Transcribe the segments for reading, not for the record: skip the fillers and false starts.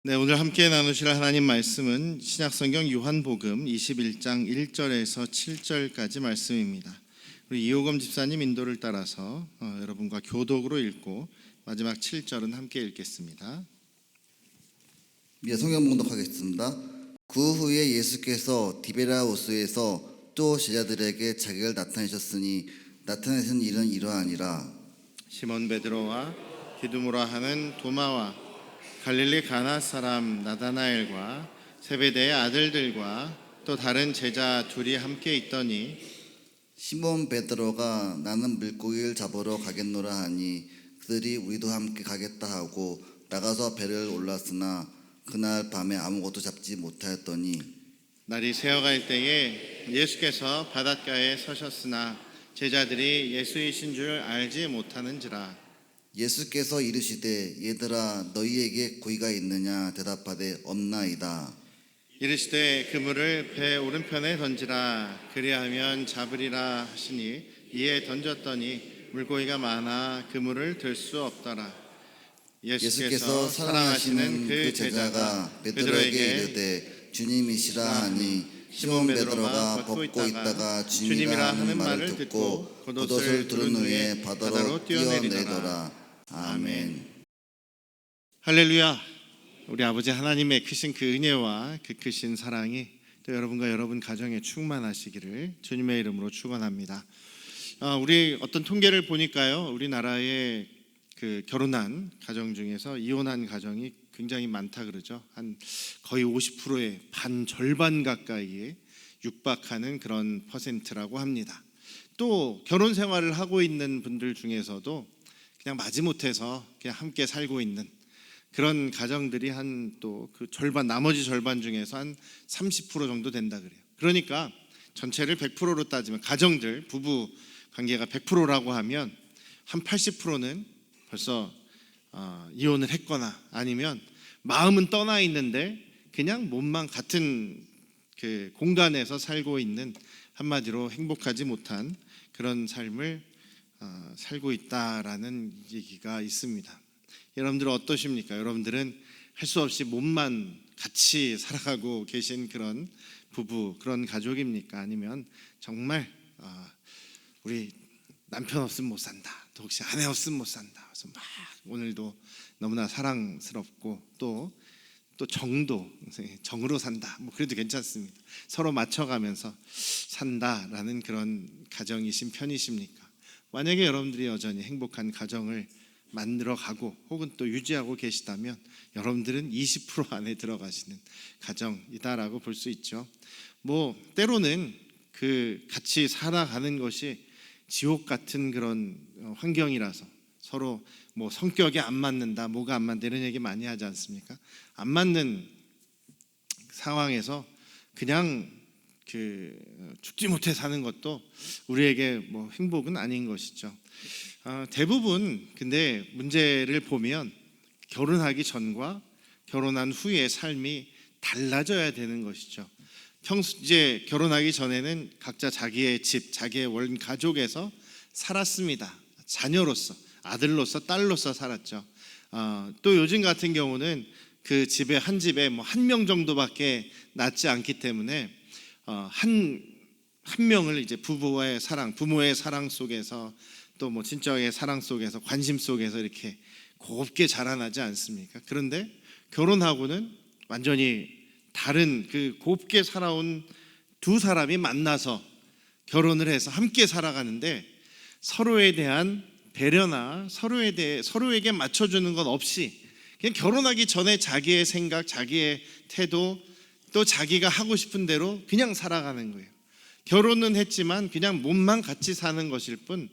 네, 오늘 함께 나누실 하나님 말씀은 신약성경 요한복음 21장 1절에서 7절까지 말씀입니다. 우리 이호검 집사님 인도를 따라서 여러분과 교독으로 읽고 마지막 7절은 함께 읽겠습니다. 예, 성경 봉독하겠습니다. 그 후에 예수께서 디베라호스에서 또 제자들에게 자기를 나타내셨으니 나타내신 일은 이러하니라. 시몬 베드로와 디두모라 하는 도마와 갈릴리 가나 사람 나다나엘과 세베대의 아들들과 또 다른 제자 둘이 함께 있더니 시몬 베드로가 나는 물고기를 잡으러 가겠노라 하니 그들이 우리도 함께 가겠다 하고 나가서 배를 올랐으나 그날 밤에 아무것도 잡지 못하였더니 날이 새어갈 때에 예수께서 바닷가에 서셨으나 제자들이 예수이신 줄 알지 못하는지라. 예수께서 이르시되 얘들아 너희에게 고기가 있느냐 대답하되 없나이다. 이르시되 그물을 배 오른편에 던지라 그리하면 잡으리라 하시니 이에 던졌더니 물고기가 많아 그물을 들 수 없더라. 예수께서 사랑하시는 그 제자가 베드로에게 이르되 주님이시라 하니 시몬 베드로가 벗고 있다가 주님이라 하는 말을 듣고 겉옷을 두른 후에 바다로 뛰어내리더라. 아멘. 할렐루야. 우리 아버지 하나님의 크신 그 은혜와 그 크신 사랑이 또 여러분과 여러분 가정에 충만하시기를 주님의 이름으로 축원합니다. 우리 어떤 통계를 보니까요, 우리나라의 그 결혼한 가정 중에서 이혼한 가정이 굉장히 많다 그러죠. 한 거의 50%의 절반 가까이에 육박하는 그런 퍼센트라고 합니다. 또 결혼 생활을 하고 있는 분들 중에서도 그냥 마지못해서 그냥 함께 살고 있는 그런 가정들이 한 또 그 절반, 나머지 절반 중에서 한 30% 정도 된다 그래요. 그러니까 전체를 100%로 따지면 가정들, 부부 관계가 100%라고 하면 한 80%는 벌써 이혼을 했거나 아니면 마음은 떠나 있는데 그냥 몸만 같은 그 공간에서 살고 있는, 한마디로 행복하지 못한 그런 삶을 살고 있다라는 얘기가 있습니다. 여러분들은 어떠십니까? 여러분들은 할 수 없이 몸만 같이 살아가고 계신 그런 부부, 그런 가족입니까? 아니면 정말 우리 남편 없으면 못 산다, 또 혹시 아내 없으면 못 산다, 그래서 막 오늘도 너무나 사랑스럽고 또 정으로 산다, 뭐 그래도 괜찮습니다. 서로 맞춰가면서 산다라는 그런 가정이신 편이십니까? 만약에 여러분들이 여전히 행복한 가정을 만들어가고 혹은 또 유지하고 계시다면 여러분들은 20% 안에 들어가시는 가정이다라고 볼 수 있죠. 뭐 때로는 그 같이 살아가는 것이 지옥 같은 그런 환경이라서 서로 뭐 성격이 안 맞는다, 뭐가 안 맞는다 이런 얘기 많이 하지 않습니까? 안 맞는 상황에서 그냥 죽지 못해 사는 것도 우리에게 뭐 행복은 아닌 것이죠. 대부분 근데 문제를 보면 결혼하기 전과 결혼한 후의 삶이 달라져야 되는 것이죠. 이제 결혼하기 전에는 각자 자기의 집, 자기의 원 가족에서 살았습니다. 자녀로서, 아들로서, 딸로서 살았죠. 또 요즘 같은 경우는 그 집에 한 집에 뭐 한 명 정도밖에 낳지 않기 때문에 한 명을 이제 부부와의 사랑, 부모의 사랑 속에서 또 뭐 친정의 사랑 속에서 관심 속에서 이렇게 곱게 자라나지 않습니까? 그런데 결혼하고는 완전히 다른 그 곱게 살아온 두 사람이 만나서 결혼을 해서 함께 살아가는데 서로에 대한 배려나 서로에게 맞춰주는 것 없이 그냥 결혼하기 전에 자기의 생각, 자기의 태도, 또 자기가 하고 싶은 대로 그냥 살아가는 거예요. 결혼은 했지만 그냥 몸만 같이 사는 것일 뿐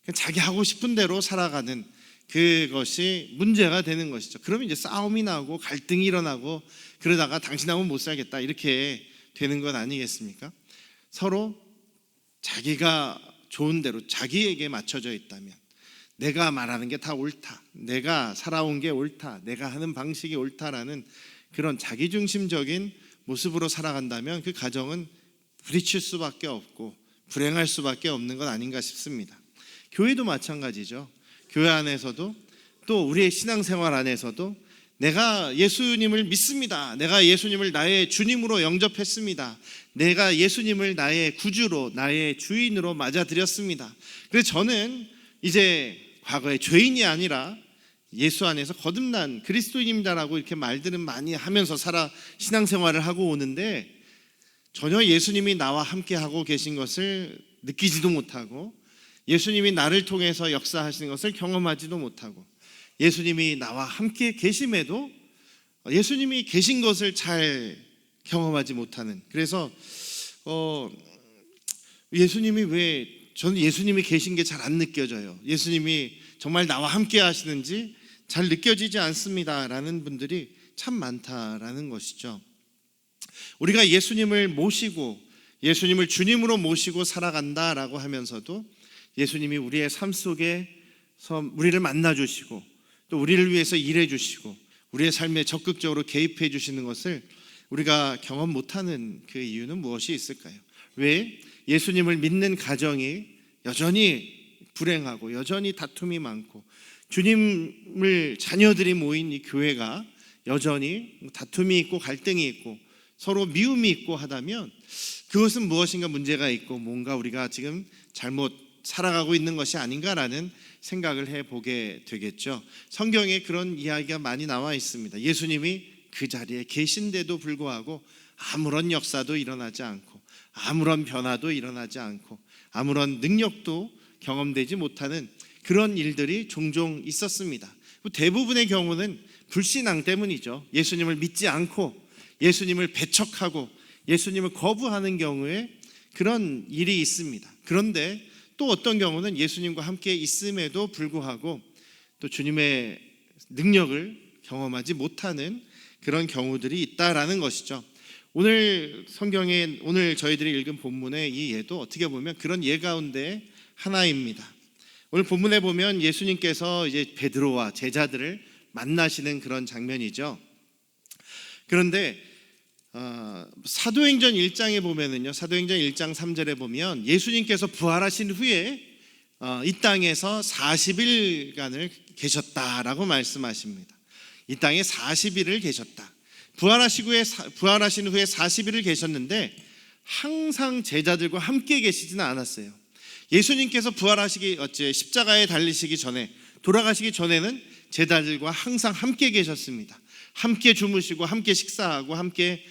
그냥 자기 하고 싶은 대로 살아가는 그것이 문제가 되는 것이죠. 그러면 이제 싸움이 나고 갈등이 일어나고 그러다가 당신하고는 못 살겠다 이렇게 되는 건 아니겠습니까? 서로 자기가 좋은 대로 자기에게 맞춰져 있다면, 내가 말하는 게 다 옳다, 내가 살아온 게 옳다, 내가 하는 방식이 옳다라는 그런 자기중심적인 모습으로 살아간다면 그 가정은 부딪힐 수밖에 없고 불행할 수밖에 없는 것 아닌가 싶습니다. 교회도 마찬가지죠. 교회 안에서도 또 우리의 신앙생활 안에서도 내가 예수님을 믿습니다. 내가 예수님을 나의 주님으로 영접했습니다. 내가 예수님을 나의 구주로, 나의 주인으로 맞아들였습니다. 그래서 저는 이제 과거의 죄인이 아니라 예수 안에서 거듭난 그리스도인입니다라고 이렇게 말들은 많이 하면서 신앙생활을 하고 오는데, 전혀 예수님이 나와 함께하고 계신 것을 느끼지도 못하고, 예수님이 나를 통해서 역사하시는 것을 경험하지도 못하고, 예수님이 나와 함께 계심에도 예수님이 계신 것을 잘 경험하지 못하는, 그래서 저는 예수님이 계신 게 잘 안 느껴져요. 예수님이 정말 나와 함께 하시는지 잘 느껴지지 않습니다 라는 분들이 참 많다라는 것이죠. 우리가 예수님을 모시고 예수님을 주님으로 모시고 살아간다라고 하면서도 예수님이 우리의 삶 속에서 우리를 만나주시고 또 우리를 위해서 일해주시고 우리의 삶에 적극적으로 개입해 주시는 것을 우리가 경험 못하는 그 이유는 무엇이 있을까요? 왜 예수님을 믿는 가정이 여전히 불행하고 여전히 다툼이 많고, 주님을 자녀들이 모인 이 교회가 여전히 다툼이 있고 갈등이 있고 서로 미움이 있고 하다면, 그것은 무엇인가 문제가 있고 뭔가 우리가 지금 잘못 살아가고 있는 것이 아닌가라는 생각을 해보게 되겠죠. 성경에 그런 이야기가 많이 나와 있습니다. 예수님이 그 자리에 계신데도 불구하고 아무런 역사도 일어나지 않고 아무런 변화도 일어나지 않고 아무런 능력도 경험되지 못하는 그런 일들이 종종 있었습니다. 대부분의 경우는 불신앙 때문이죠. 예수님을 믿지 않고 예수님을 배척하고 예수님을 거부하는 경우에 그런 일이 있습니다. 그런데 또 어떤 경우는 예수님과 함께 있음에도 불구하고 또 주님의 능력을 경험하지 못하는 그런 경우들이 있다라는 것이죠. 오늘 성경에 오늘 저희들이 읽은 본문의 이 예도 어떻게 보면 그런 예 가운데 하나입니다. 오늘 본문에 보면 예수님께서 이제 베드로와 제자들을 만나시는 그런 장면이죠. 그런데 사도행전 1장에 보면은요, 사도행전 1장 3절에 보면 예수님께서 부활하신 후에 이 땅에서 40일간을 계셨다라고 말씀하십니다. 이 땅에 40일을 계셨다. 부활하신 후에 40일을 계셨는데 항상 제자들과 함께 계시지는 않았어요. 예수님께서 십자가에 달리시기 전에, 돌아가시기 전에는 제자들과 항상 함께 계셨습니다. 함께 주무시고 함께 식사하고 함께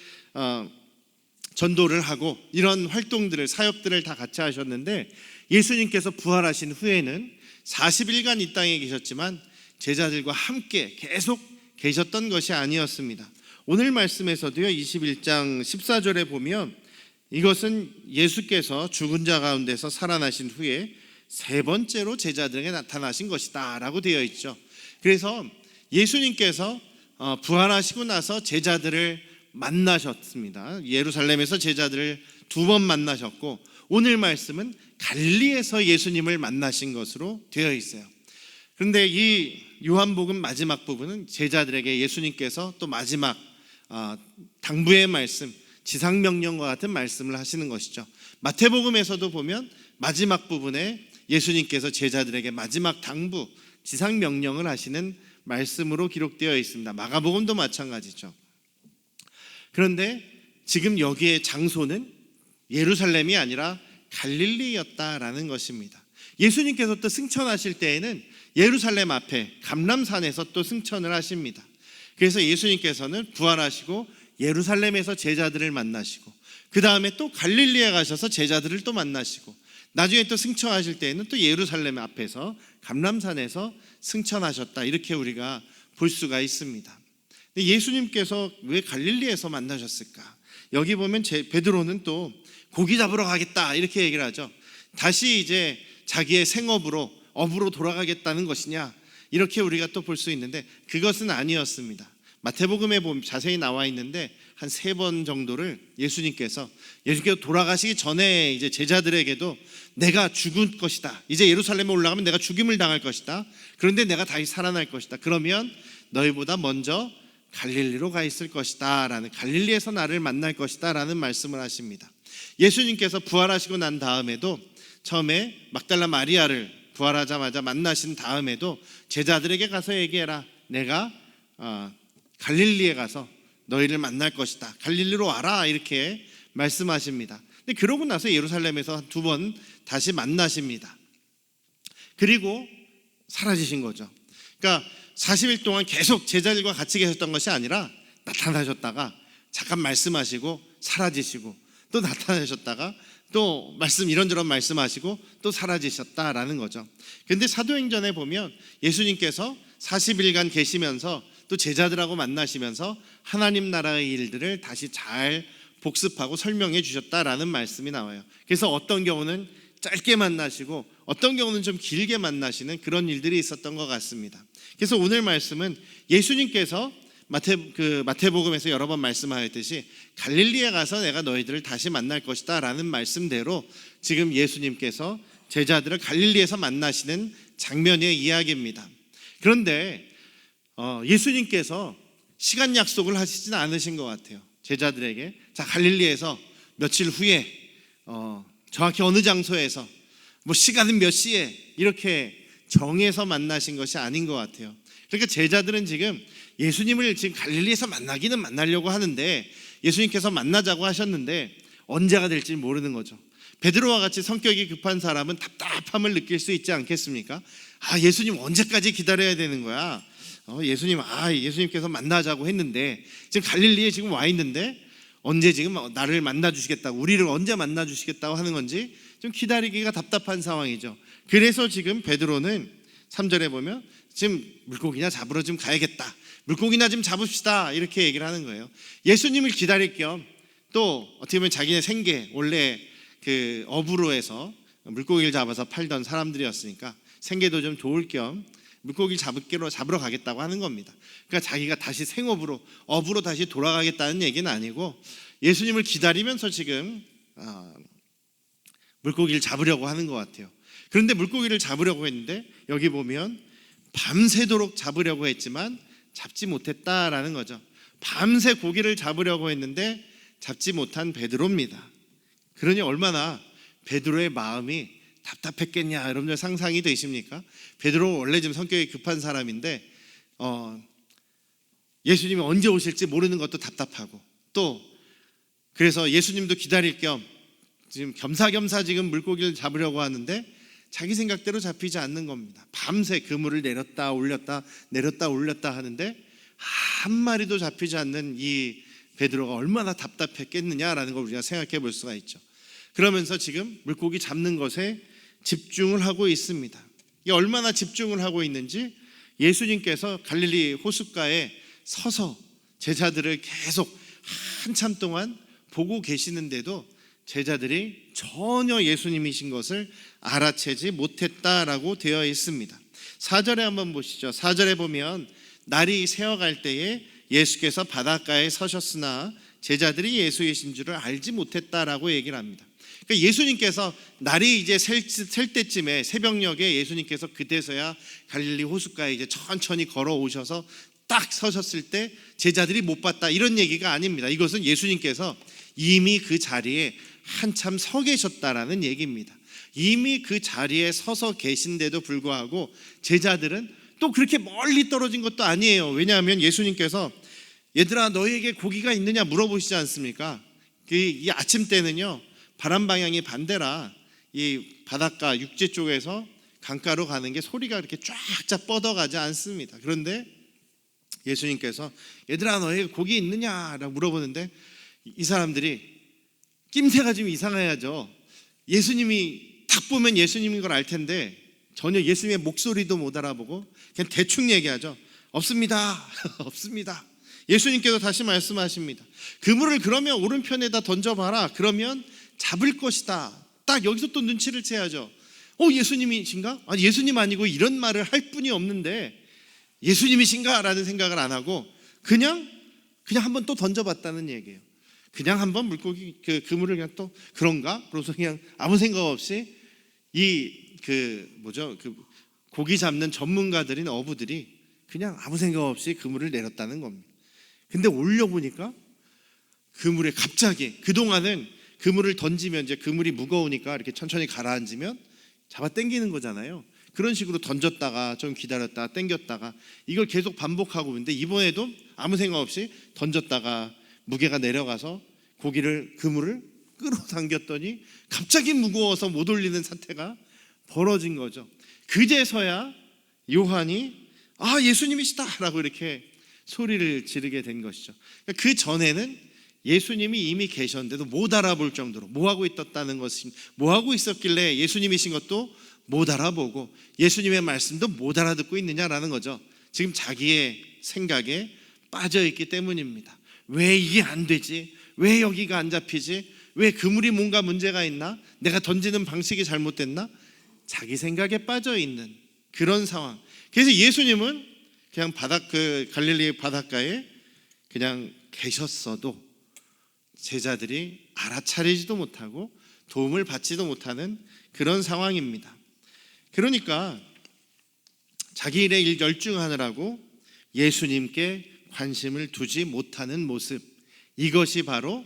전도를 하고 이런 활동들을, 사역들을 다 같이 하셨는데, 예수님께서 부활하신 후에는 40일간 이 땅에 계셨지만 제자들과 함께 계속 계셨던 것이 아니었습니다. 오늘 말씀에서도요, 21장 14절에 보면 이것은 예수께서 죽은 자 가운데서 살아나신 후에 세 번째로 제자들에게 나타나신 것이다 라고 되어 있죠. 그래서 예수님께서 부활하시고 나서 제자들을 만나셨습니다. 예루살렘에서 제자들을 2번 만나셨고, 오늘 말씀은 갈릴리에서 예수님을 만나신 것으로 되어 있어요. 그런데 이 요한복음 마지막 부분은 제자들에게 예수님께서 또 마지막 당부의 말씀, 지상명령과 같은 말씀을 하시는 것이죠. 마태복음에서도 보면 마지막 부분에 예수님께서 제자들에게 마지막 당부, 지상명령을 하시는 말씀으로 기록되어 있습니다. 마가복음도 마찬가지죠. 그런데 지금 여기에 장소는 예루살렘이 아니라 갈릴리였다라는 것입니다. 예수님께서 또 승천하실 때에는 예루살렘 앞에 감람산에서 또 승천을 하십니다. 그래서 예수님께서는 부활하시고 예루살렘에서 제자들을 만나시고, 그 다음에 또 갈릴리에 가셔서 제자들을 또 만나시고, 나중에 또 승천하실 때에는 또 예루살렘 앞에서 감람산에서 승천하셨다, 이렇게 우리가 볼 수가 있습니다. 근데 예수님께서 왜 갈릴리에서 만나셨을까? 여기 보면 베드로는 또 고기 잡으러 가겠다 이렇게 얘기를 하죠. 다시 이제 자기의 업으로 돌아가겠다는 것이냐, 이렇게 우리가 또 볼 수 있는데 그것은 아니었습니다. 마태복음에 보면 자세히 나와 있는데 한 3번 정도를 예수님께서 돌아가시기 전에 이제 제자들에게도 내가 죽을 것이다, 이제 예루살렘에 올라가면 내가 죽임을 당할 것이다, 그런데 내가 다시 살아날 것이다, 그러면 너희보다 먼저 갈릴리로 가 있을 것이다 라는, 갈릴리에서 나를 만날 것이다 라는 말씀을 하십니다. 예수님께서 부활하시고 난 다음에도 처음에 막달라 마리아를 부활하자마자 만나신 다음에도 제자들에게 가서 얘기해라, 내가 갈릴리에 가서 너희를 만날 것이다. 갈릴리로 와라 이렇게 말씀하십니다. 근데 그러고 나서 예루살렘에서 두 번 다시 만나십니다. 그리고 사라지신 거죠. 그러니까 40일 동안 계속 제자들과 같이 계셨던 것이 아니라 나타나셨다가 잠깐 말씀하시고 사라지시고 또 나타나셨다가 또 말씀 이런저런 말씀하시고 또 사라지셨다라는 거죠. 그런데 사도행전에 보면 예수님께서 40일간 계시면서 또 제자들하고 만나시면서 하나님 나라의 일들을 다시 잘 복습하고 설명해 주셨다라는 말씀이 나와요. 그래서 어떤 경우는 짧게 만나시고 어떤 경우는 좀 길게 만나시는 그런 일들이 있었던 것 같습니다. 그래서 오늘 말씀은 예수님께서 마태복음에서 여러 번 말씀하였듯이 갈릴리에 가서 내가 너희들을 다시 만날 것이다 라는 말씀대로 지금 예수님께서 제자들을 갈릴리에서 만나시는 장면의 이야기입니다. 그런데 예수님께서 시간 약속을 하시지는 않으신 것 같아요. 제자들에게 자 갈릴리에서 며칠 후에 정확히 어느 장소에서 뭐 시간은 몇 시에 이렇게 정해서 만나신 것이 아닌 것 같아요. 그러니까 제자들은 지금 예수님을 지금 갈릴리에서 만나기는 만나려고 하는데 예수님께서 만나자고 하셨는데 언제가 될지 모르는 거죠. 베드로와 같이 성격이 급한 사람은 답답함을 느낄 수 있지 않겠습니까? 예수님 언제까지 기다려야 되는 거야? 예수님께서 만나자고 했는데 지금 갈릴리에 지금 와 있는데 언제 지금 나를 만나 주시겠다고 우리를 언제 만나 주시겠다고 하는 건지 좀 기다리기가 답답한 상황이죠. 그래서 지금 베드로는 3절에 보면 지금 물고기나 잡으러 좀 가야겠다. 물고기나 좀 잡읍시다 이렇게 얘기를 하는 거예요. 예수님을 기다릴 겸 또 어떻게 보면 자기네 생계 원래 그 어부로 해서 물고기를 잡아서 팔던 사람들이었으니까 생계도 좀 좋을 겸 물고기를 잡으러 가겠다고 하는 겁니다. 그러니까 자기가 다시 어부로 다시 돌아가겠다는 얘기는 아니고 예수님을 기다리면서 지금 물고기를 잡으려고 하는 것 같아요. 그런데 물고기를 잡으려고 했는데 여기 보면 밤새도록 잡으려고 했지만 잡지 못했다라는 거죠. 밤새 고기를 잡으려고 했는데 잡지 못한 베드로입니다. 그러니 얼마나 베드로의 마음이 답답했겠냐 여러분들 상상이 되십니까? 베드로 원래 좀 성격이 급한 사람인데 예수님이 언제 오실지 모르는 것도 답답하고 또 그래서 예수님도 기다릴 겸 지금 겸사겸사 지금 물고기를 잡으려고 하는데 자기 생각대로 잡히지 않는 겁니다. 밤새 그물을 내렸다 올렸다 하는데 한 마리도 잡히지 않는 이 베드로가 얼마나 답답했겠느냐라는 걸 우리가 생각해 볼 수가 있죠. 그러면서 지금 물고기 잡는 것에 집중을 하고 있습니다. 이게 얼마나 집중을 하고 있는지 예수님께서 갈릴리 호숫가에 서서 제자들을 계속 한참 동안 보고 계시는데도 제자들이 전혀 예수님이신 것을 알아채지 못했다라고 되어 있습니다. 4절에 한번 보시죠. 4절에 보면 날이 새어갈 때에 예수께서 바닷가에 서셨으나 제자들이 예수이신 줄을 알지 못했다라고 얘기를 합니다. 그러니까 예수님께서 날이 이제 셀 때쯤에 새벽녘에 예수님께서 그때서야 갈릴리 호숫가에 이제 천천히 걸어오셔서 딱 서셨을 때 제자들이 못 봤다 이런 얘기가 아닙니다. 이것은 예수님께서 이미 그 자리에 한참 서 계셨다라는 얘기입니다. 이미 그 자리에 서서 계신데도 불구하고 제자들은 또 그렇게 멀리 떨어진 것도 아니에요. 왜냐하면 예수님께서 얘들아 너희에게 고기가 있느냐 물어보시지 않습니까? 이 아침 때는요 바람 방향이 반대라 이 바닷가 육지 쪽에서 강가로 가는 게 소리가 그렇게 쫙쫙 뻗어가지 않습니다. 그런데 예수님께서 얘들아 너희에게 고기 있느냐라고 물어보는데 이 사람들이 낌새가 좀 이상해야죠. 예수님이 딱 보면 예수님인 걸 알 텐데 전혀 예수님의 목소리도 못 알아보고 그냥 대충 얘기하죠. 없습니다. 없습니다. 예수님께서 다시 말씀하십니다. 그물을 그러면 오른편에다 던져봐라. 그러면 잡을 것이다. 딱 여기서 또 눈치를 채야죠. 예수님이신가? 아니 예수님 아니고 이런 말을 할 분이 없는데 예수님이신가? 라는 생각을 안 하고 그냥 한번 또 던져봤다는 얘기예요. 그냥 한번 물고기 그물을 그냥 또 그런가? 그래서 그냥 아무 생각 없이 고기 잡는 전문가들인 어부들이 그냥 아무 생각 없이 그물을 내렸다는 겁니다. 근데 올려보니까 그물에 갑자기 그동안은 그물을 던지면 이제 그물이 무거우니까 이렇게 천천히 가라앉으면 잡아 당기는 거잖아요. 그런 식으로 던졌다가 좀 기다렸다가 땡겼다가 이걸 계속 반복하고 있는데 이번에도 아무 생각 없이 던졌다가 무게가 내려가서 그물을 끌어당겼더니 갑자기 무거워서 못 올리는 사태가 벌어진 거죠. 그제서야 요한이 예수님이시다라고 이렇게 소리를 지르게 된 것이죠. 그 전에는 예수님이 이미 계셨는데도 못 알아볼 정도로 뭐 하고 있었길래 예수님이신 것도 못 알아보고 예수님의 말씀도 못 알아듣고 있느냐라는 거죠. 지금 자기의 생각에 빠져 있기 때문입니다. 왜 이게 안 되지? 왜 여기가 안 잡히지? 왜 그물이 뭔가 문제가 있나? 내가 던지는 방식이 잘못됐나? 자기 생각에 빠져 있는 그런 상황. 그래서 예수님은 그냥 갈릴리 바닷가에 그냥 계셨어도 제자들이 알아차리지도 못하고 도움을 받지도 못하는 그런 상황입니다. 그러니까 자기 일에 열중하느라고 예수님께 관심을 두지 못하는 모습, 이것이 바로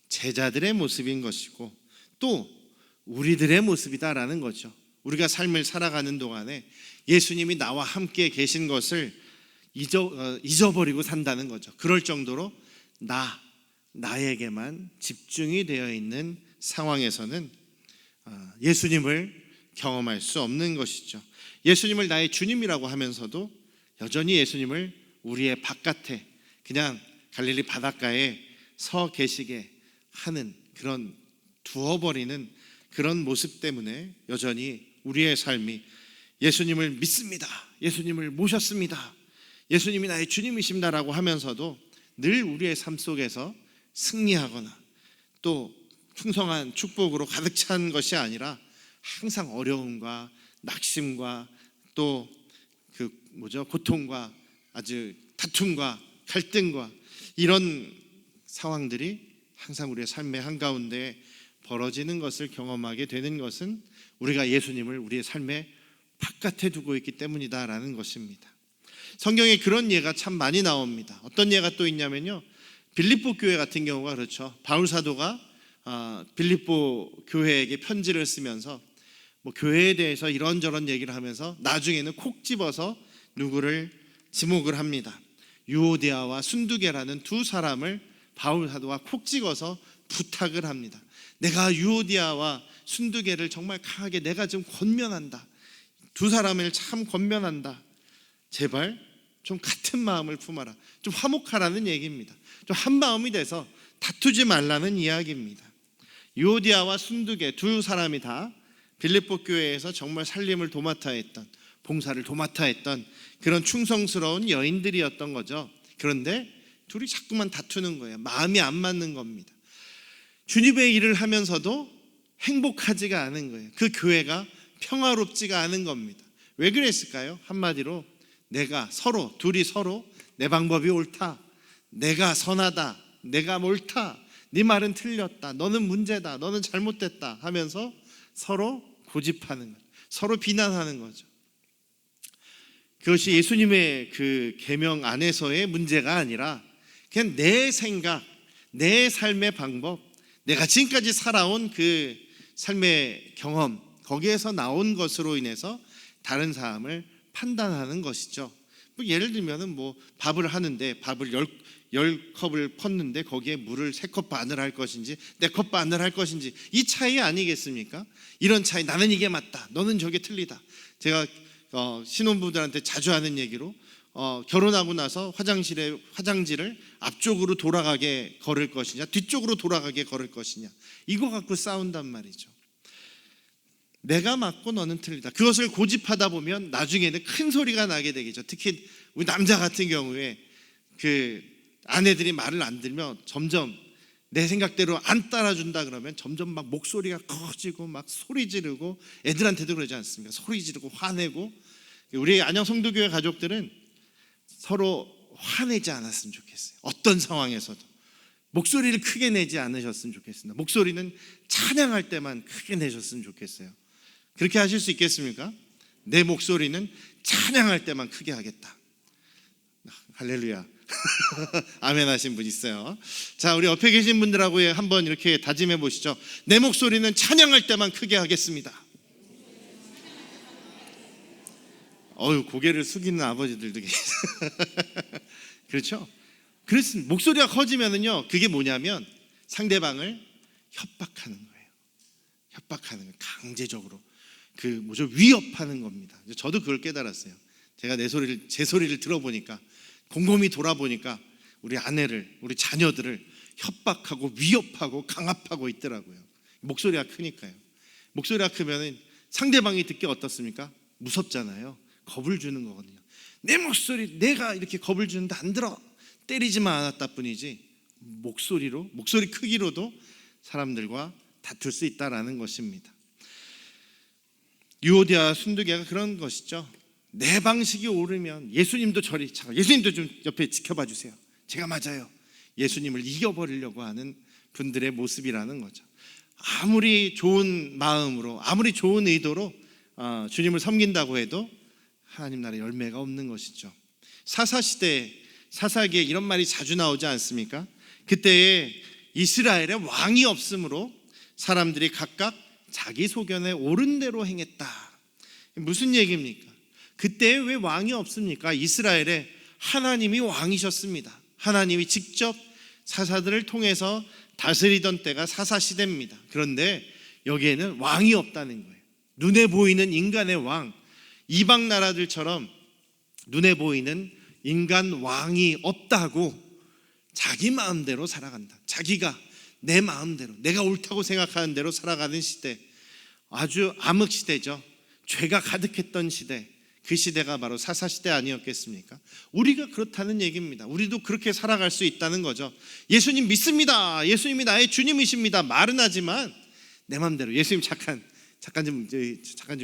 제자들의 모습인 것이고 또 우리들의 모습이다라는 거죠. 우리가 삶을 살아가는 동안에 예수님이 나와 함께 계신 것을 잊어버리고 산다는 거죠. 그럴 정도로 나에게만 집중이 되어 있는 상황에서는 예수님을 경험할 수 없는 것이죠. 예수님을 나의 주님이라고 하면서도 여전히 예수님을 우리의 바깥에 그냥 갈릴리 바닷가에 서 계시게 하는 그런 두어버리는 그런 모습 때문에 여전히 우리의 삶이 예수님을 믿습니다, 예수님을 모셨습니다, 예수님이 나의 주님이십니다라고 하면서도 늘 우리의 삶 속에서 승리하거나 또 풍성한 축복으로 가득 찬 것이 아니라 항상 어려움과 낙심과 또 고통과 아주 다툼과 갈등과 이런 상황들이 항상 우리의 삶의 한가운데 벌어지는 것을 경험하게 되는 것은 우리가 예수님을 우리의 삶의 바깥에 두고 있기 때문이다라는 것입니다. 성경에 그런 예가 참 많이 나옵니다. 어떤 예가 또 있냐면요, 빌립보 교회 같은 경우가 그렇죠. 바울 사도가 빌립보 교회에게 편지를 쓰면서 교회에 대해서 이런저런 얘기를 하면서 나중에는 콕 집어서 누구를 지목을 합니다. 유오디아와 순두계라는 두 사람을 바울 사도가 콕 찍어서 부탁을 합니다. 내가 유오디아와 순두계를 정말 강하게 내가 좀 권면한다. 두 사람을 참 권면한다. 제발 좀 같은 마음을 품어라. 좀 화목하라는 얘기입니다. 좀 한 마음이 돼서 다투지 말라는 이야기입니다. 유오디아와 순두계 두 사람이 다 빌립보 교회에서 정말 살림을 도맡아 했던, 봉사를 도맡아 했던 그런 충성스러운 여인들이었던 거죠. 그런데 둘이 자꾸만 다투는 거예요. 마음이 안 맞는 겁니다. 주님의 일을 하면서도 행복하지가 않은 거예요. 그 교회가 평화롭지가 않은 겁니다. 왜 그랬을까요? 한마디로 둘이 서로 내 방법이 옳다, 내가 선하다, 내가 옳다, 네 말은 틀렸다, 너는 문제다, 너는 잘못됐다 하면서 서로 고집하는 거죠. 서로 비난하는 거죠. 그것이 예수님의 그 계명 안에서의 문제가 아니라 그냥 내 생각, 내 삶의 방법, 내가 지금까지 살아온 그 삶의 경험, 거기에서 나온 것으로 인해서 다른 사람을 판단하는 것이죠. 예를 들면은 밥을 하는데 밥을 10컵을 펐는데 거기에 물을 3컵 반을 할 것인지 4컵 반을 할 것인지 이 차이 아니겠습니까? 이런 차이, 나는 이게 맞다, 너는 저게 틀리다. 제가 신혼부부들한테 자주 하는 얘기로 결혼하고 나서 화장지를 앞쪽으로 돌아가게 걸을 것이냐 뒤쪽으로 돌아가게 걸을 것이냐, 이거 갖고 싸운단 말이죠. 내가 맞고 너는 틀리다. 그것을 고집하다 보면 나중에는 큰 소리가 나게 되겠죠. 특히 우리 남자 같은 경우에 그 아내들이 말을 안 들면 점점 내 생각대로 안 따라준다 그러면 점점 막 목소리가 커지고 막 소리 지르고, 애들한테도 그러지 않습니까? 소리 지르고 화내고. 우리 안녕 성도교회 가족들은 서로 화내지 않았으면 좋겠어요. 어떤 상황에서도 목소리를 크게 내지 않으셨으면 좋겠습니다. 목소리는 찬양할 때만 크게 내셨으면 좋겠어요. 그렇게 하실 수 있겠습니까? 내 목소리는 찬양할 때만 크게 하겠다. 할렐루야. 아멘 하신 분 있어요. 자, 우리 옆에 계신 분들하고 한번 이렇게 다짐해 보시죠. 내 목소리는 찬양할 때만 크게 하겠습니다. 고개를 숙이는 아버지들도 계세요. 그렇죠? 그래서 목소리가 커지면은요, 그게 뭐냐면 상대방을 협박하는 거예요. 협박하는 거예요. 강제적으로 위협하는 겁니다. 저도 그걸 깨달았어요. 제가 제 소리를 들어보니까, 곰곰이 돌아보니까 우리 아내를, 우리 자녀들을 협박하고 위협하고 강압하고 있더라고요. 목소리가 크니까요. 목소리가 크면은 상대방이 듣기 어떻습니까? 무섭잖아요. 겁을 주는 거거든요. 내 목소리, 내가 이렇게 겁을 주는데 안 들어. 때리지만 않았다 뿐이지 목소리 크기로도 사람들과 다툴 수 있다라는 것입니다. 유오디아 순두개가 그런 것이죠. 내 방식이 옳으면 예수님도 예수님도 좀 옆에 지켜봐 주세요. 제가 맞아요. 예수님을 이겨버리려고 하는 분들의 모습이라는 거죠. 아무리 좋은 마음으로, 아무리 좋은 의도로 주님을 섬긴다고 해도 하나님 나라의 열매가 없는 것이죠. 사사기에 이런 말이 자주 나오지 않습니까? 그때에 이스라엘에 왕이 없으므로 사람들이 각각 자기 소견에 옳은 대로 행했다. 무슨 얘기입니까? 그때 왜 왕이 없습니까? 이스라엘에 하나님이 왕이셨습니다. 하나님이 직접 사사들을 통해서 다스리던 때가 사사시대입니다. 그런데 여기에는 왕이 없다는 거예요. 눈에 보이는 인간의 왕, 이방 나라들처럼 눈에 보이는 인간 왕이 없다고 자기 마음대로 살아간다. 자기가 내 마음대로, 내가 옳다고 생각하는 대로 살아가는 시대, 아주 암흑시대죠. 죄가 가득했던 시대, 그 시대가 바로 사사시대 아니었겠습니까? 우리가 그렇다는 얘기입니다. 우리도 그렇게 살아갈 수 있다는 거죠. 예수님 믿습니다. 예수님이 나의 주님이십니다. 말은 하지만 내 마음대로. 예수님 잠깐 좀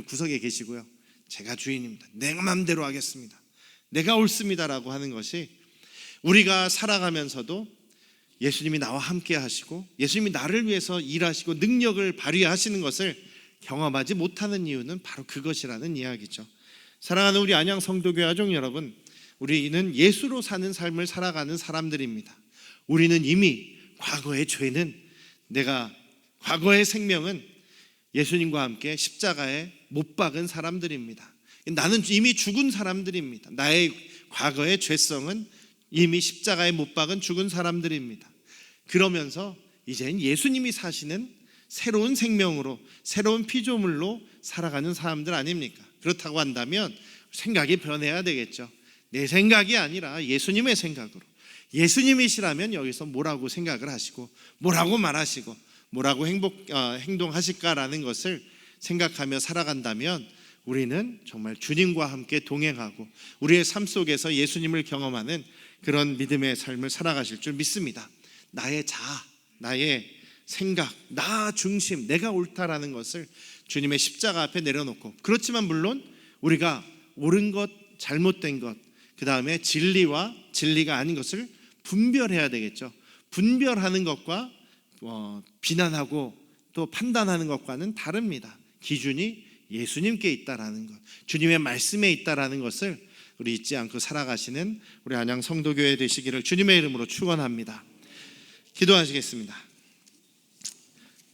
구석에 계시고요. 제가 주인입니다. 내 마음대로 하겠습니다. 내가 옳습니다라고 하는 것이, 우리가 살아가면서도 예수님이 나와 함께 하시고 예수님이 나를 위해서 일하시고 능력을 발휘하시는 것을 경험하지 못하는 이유는 바로 그것이라는 이야기죠. 사랑하는 우리 안양 성도교회 가족 여러분, 우리는 예수로 사는 삶을 살아가는 사람들입니다. 우리는 이미 과거의 죄는, 과거의 생명은 예수님과 함께 십자가에 못 박은 사람들입니다. 나는 이미 죽은 사람들입니다. 나의 과거의 죄성은 이미 십자가에 못 박은 죽은 사람들입니다. 그러면서 이제는 예수님이 사시는 새로운 생명으로, 새로운 피조물로 살아가는 사람들 아닙니까? 그렇다고 한다면 생각이 변해야 되겠죠. 내 생각이 아니라 예수님의 생각으로, 예수님이시라면 여기서 뭐라고 생각을 하시고 뭐라고 말하시고 뭐라고 행동하실까라는 것을 생각하며 살아간다면 우리는 정말 주님과 함께 동행하고 우리의 삶 속에서 예수님을 경험하는 그런 믿음의 삶을 살아가실 줄 믿습니다. 나의 자아, 나의 생각, 나 중심, 내가 옳다라는 것을 주님의 십자가 앞에 내려놓고, 그렇지만 물론 우리가 옳은 것, 잘못된 것, 그 다음에 진리와 진리가 아닌 것을 분별해야 되겠죠. 분별하는 것과 비난하고 또 판단하는 것과는 다릅니다. 기준이 예수님께 있다라는 것, 주님의 말씀에 있다라는 것을 우리 잊지 않고 살아가시는 우리 안양 성도교회 되시기를 주님의 이름으로 축원합니다. 기도하시겠습니다.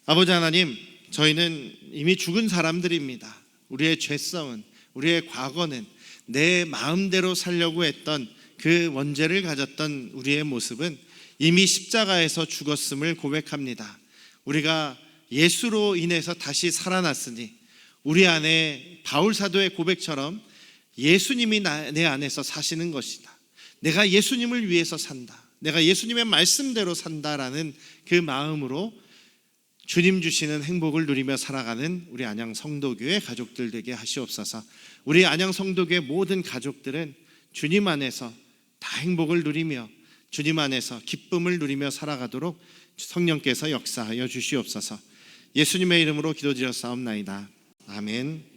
아버지 하나님, 저희는 이미 죽은 사람들입니다. 우리의 죄성은, 우리의 과거는, 내 마음대로 살려고 했던 그 원죄를 가졌던 우리의 모습은 이미 십자가에서 죽었음을 고백합니다. 우리가 예수로 인해서 다시 살아났으니 우리 안에 바울 사도의 고백처럼 예수님이 내 안에서 사시는 것이다. 내가 예수님을 위해서 산다. 내가 예수님의 말씀대로 산다라는 그 마음으로 주님 주시는 행복을 누리며 살아가는 우리 안양 성도교회 가족들 되게 하시옵소서. 우리 안양 성도교회 모든 가족들은 주님 안에서 다 행복을 누리며 주님 안에서 기쁨을 누리며 살아가도록 성령께서 역사하여 주시옵소서. 예수님의 이름으로 기도드렸사옵나이다. 아멘.